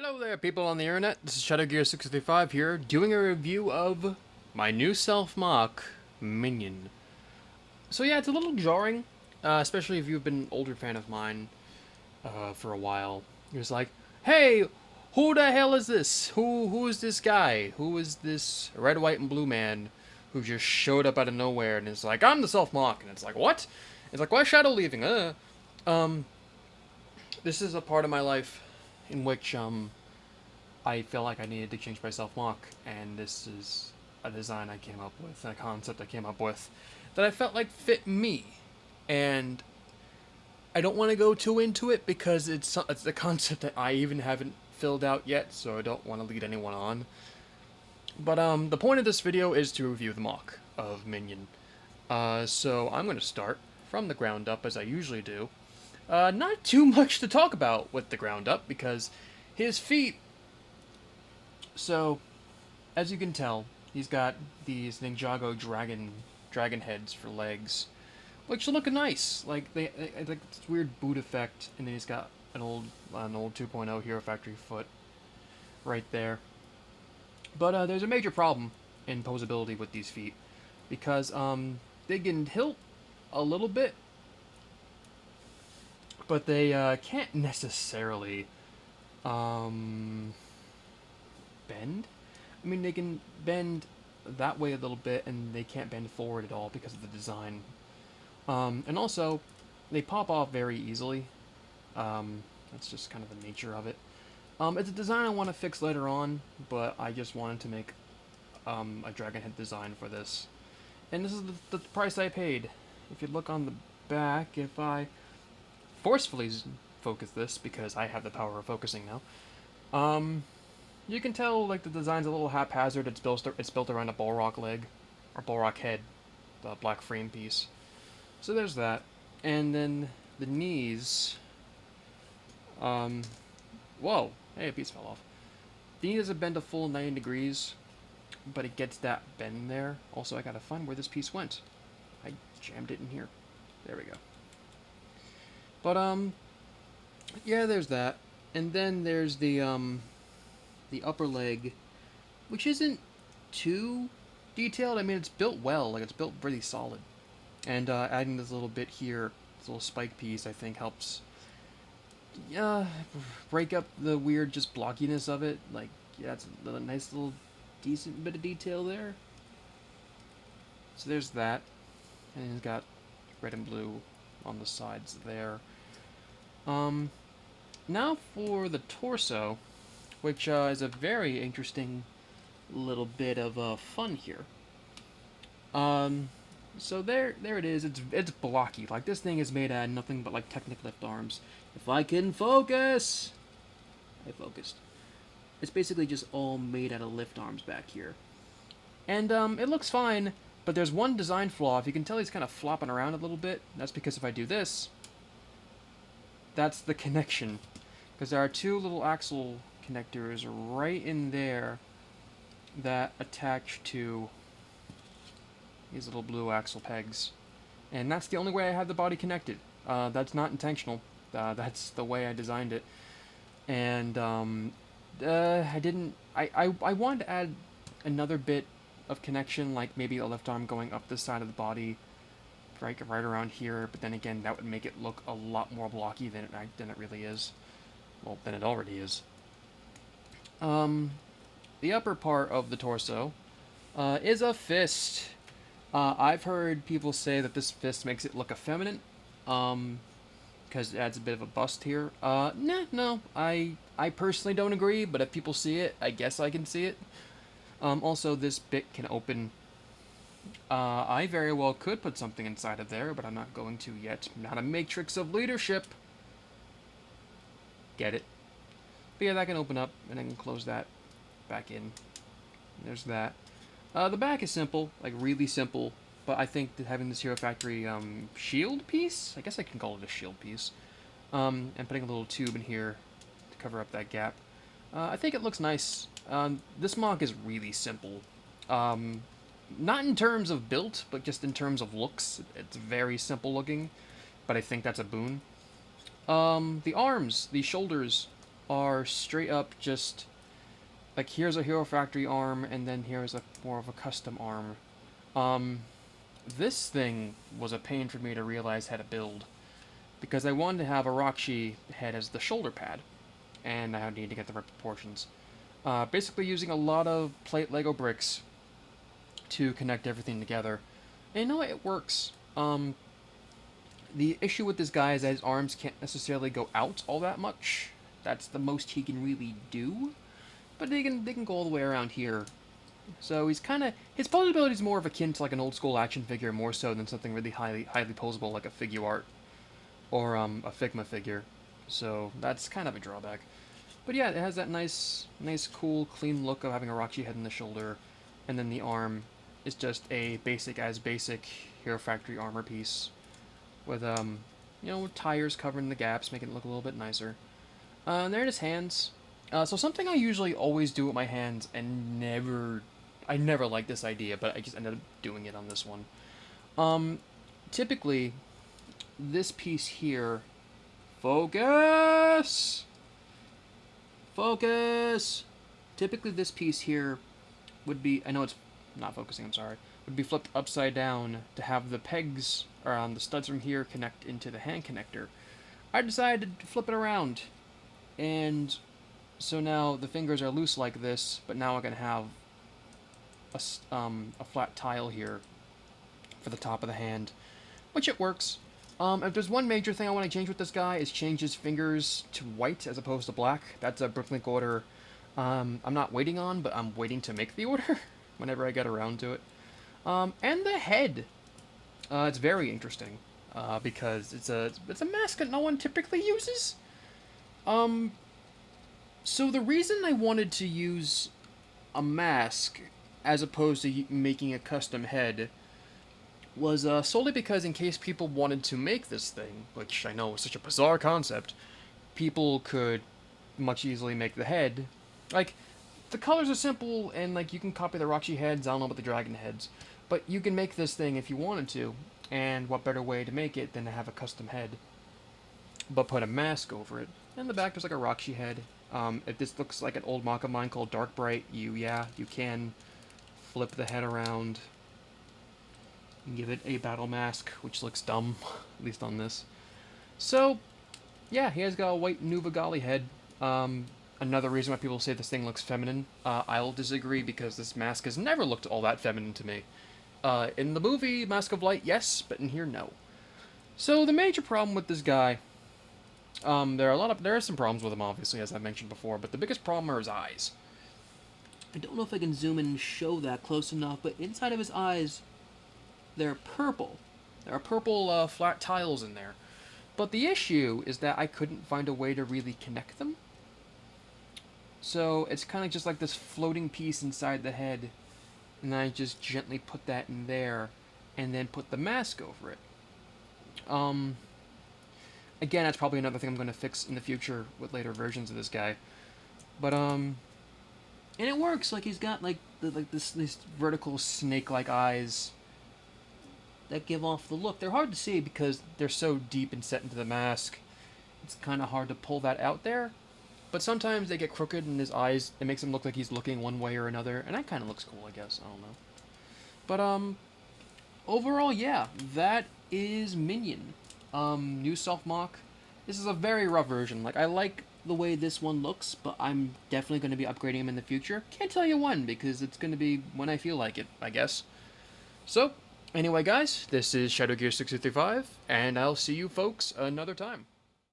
Hello there, people on the internet. This is ShadowGear635 here, doing a review of my new self-MOC, Minion. So yeah, it's a little jarring, especially if you've been an older fan of mine for a while. You're just like, hey, who the hell is this? Who is this guy? Who is this red, white, and blue man who just showed up out of nowhere and is like, I'm the self-MOC, and it's like, what? It's like, why is Shadow leaving? This is a part of my life in which I felt like I needed to change my self-MOC, and this is a design I came up with, and a concept I came up with that I felt like fit me. And I don't want to go too into it because it's a concept that I even haven't filled out yet, so I don't want to lead anyone on. But the point of this video is to review the MOC of Minion. So I'm going to start from the ground up as I usually do. Not too much to talk about with the ground up because his feet. So, as you can tell, he's got these Ninjago dragon heads for legs, which look nice. Like they like this weird boot effect, and then he's got an old 2.0 Hero Factory foot right there. But there's a major problem in posability with these feet because they can tilt a little bit, but they can't necessarily bend. I mean, they can bend that way a little bit, and they can't bend forward at all because of the design. And also, they pop off very easily. That's just kind of the nature of it. It's a design I want to fix later on, but I just wanted to make a dragon head design for this. And this is the price I paid. If you look on the back, if I forcefully focus this, because I have the power of focusing now, you can tell like the design's a little haphazard. It's built around a Bullrock leg, or Bullrock head, the black frame piece. So there's that. And then the knees. Whoa! Hey, a piece fell off. The knee doesn't bend a full 90 degrees, but it gets that bend there. Also, I gotta find where this piece went. I jammed it in here. There we go. But yeah, there's that. And then there's the upper leg, which isn't too detailed. I mean, it's built well, like it's built really solid. And adding this little bit here, this little spike piece, I think helps break up the weird just blockiness of it. Like, yeah, it's a nice little decent bit of detail there. So there's that. And it's got red and blue on the sides there. Now for the torso, which is a very interesting little bit of fun here. So there it is. It's blocky. Like, this thing is made out of nothing but like Technic lift arms. If I can focus, I focused. It's basically just all made out of lift arms back here, and it looks fine. But there's one design flaw. If you can tell, he's kind of flopping around a little bit. That's because if I do this, that's the connection. Because there are two little axle connectors right in there that attach to these little blue axle pegs. And that's the only way I have the body connected. That's not intentional. That's the way I designed it. And I wanted to add another bit of connection, like maybe a left arm going up this side of the body, right around here, but then again, that would make it look a lot more blocky than it really is. Well, than it already is. The upper part of the torso is a fist. I've heard people say that this fist makes it look effeminate, because it adds a bit of a bust here. No, I personally don't agree, but if people see it, I guess I can see it. Also, this bit can open. I very well could put something inside of there, but I'm not going to yet. I'm not a matrix of leadership. Get it? But yeah, that can open up, and I can close that back in. There's that. The back is simple, like really simple, but I think that having this Hero Factory shield piece, I guess I can call it a shield piece, and putting a little tube in here to cover up that gap, I think it looks nice. This MOC is really simple. Not in terms of build, but just in terms of looks. It's very simple looking, but I think that's a boon. The arms, the shoulders, are straight up just like here's a Hero Factory arm, and then here's a more of a custom arm. Um, this thing was a pain for me to realize how to build because I wanted to have Arachi head as the shoulder pad, and I need to get the right proportions. Basically, using a lot of plate Lego bricks to connect everything together. And you know what? It works. The issue with this guy is that his arms can't necessarily go out all that much. That's the most he can really do. But they can go all the way around here. So he's kind of his posability is more of akin to like an old school action figure, more so than something really highly posable like a figure art or a Figma figure. So that's kind of a drawback. But yeah, it has that nice, cool, clean look of having a Arachi head in the shoulder, and then the arm is just a basic Hero Factory armor piece with tires covering the gaps, making it look a little bit nicer. And there are his hands. So something I usually always do with my hands, and I never liked this idea, but I just ended up doing it on this one. Typically, this piece here, focus. Typically, this piece here would be, I know it's not focusing, I'm sorry, would be flipped upside down to have the pegs around the studs from here connect into the hand connector. I decided to flip it around, and so now the fingers are loose like this, but now I'm going to have a flat tile here for the top of the hand, which it works. If there's one major thing I want to change with this guy is change his fingers to white as opposed to black. That's a Bricklink order I'm not waiting on, but I'm waiting to make the order whenever I get around to it. And the head. It's very interesting because it's a mask that no one typically uses. So the reason I wanted to use a mask as opposed to making a custom head was solely because in case people wanted to make this thing, which I know is such a bizarre concept, people could much easily make the head. Like, the colors are simple, and like you can copy the Roxy heads, I don't know about the dragon heads, but you can make this thing if you wanted to, and what better way to make it than to have a custom head, but put a mask over it. In the back there's like a Roxy head. If this looks like an old mock of mine called Dark Bright, you can flip the head around and give it a battle mask, which looks dumb, at least on this. So, yeah, he has got a white Nuvagali head. Another reason why people say this thing looks feminine. I'll disagree because this mask has never looked all that feminine to me. In the movie Mask of Light, yes, but in here, no. So the major problem with this guy, there are some problems with him, obviously, as I mentioned before, but the biggest problem are his eyes. I don't know if I can zoom in and show that close enough, but inside of his eyes, they're purple. There are purple flat tiles in there. But the issue is that I couldn't find a way to really connect them. So it's kind of just like this floating piece inside the head, and then I just gently put that in there, and then put the mask over it. Again, that's probably another thing I'm going to fix in the future with later versions of this guy. But and it works. Like he's got like this vertical snake-like eyes that give off the look. They're hard to see because they're so deep and set into the mask. It's kind of hard to pull that out there. But sometimes they get crooked in his eyes. It makes him look like he's looking one way or another, and that kind of looks cool, I guess. I don't know. But overall, yeah, that is Minion. New soft mock. This is a very rough version. Like, I like the way this one looks, but I'm definitely going to be upgrading him in the future. Can't tell you when, because it's going to be when I feel like it, I guess. So, anyway, guys, this is ShadowGear635, and I'll see you folks another time.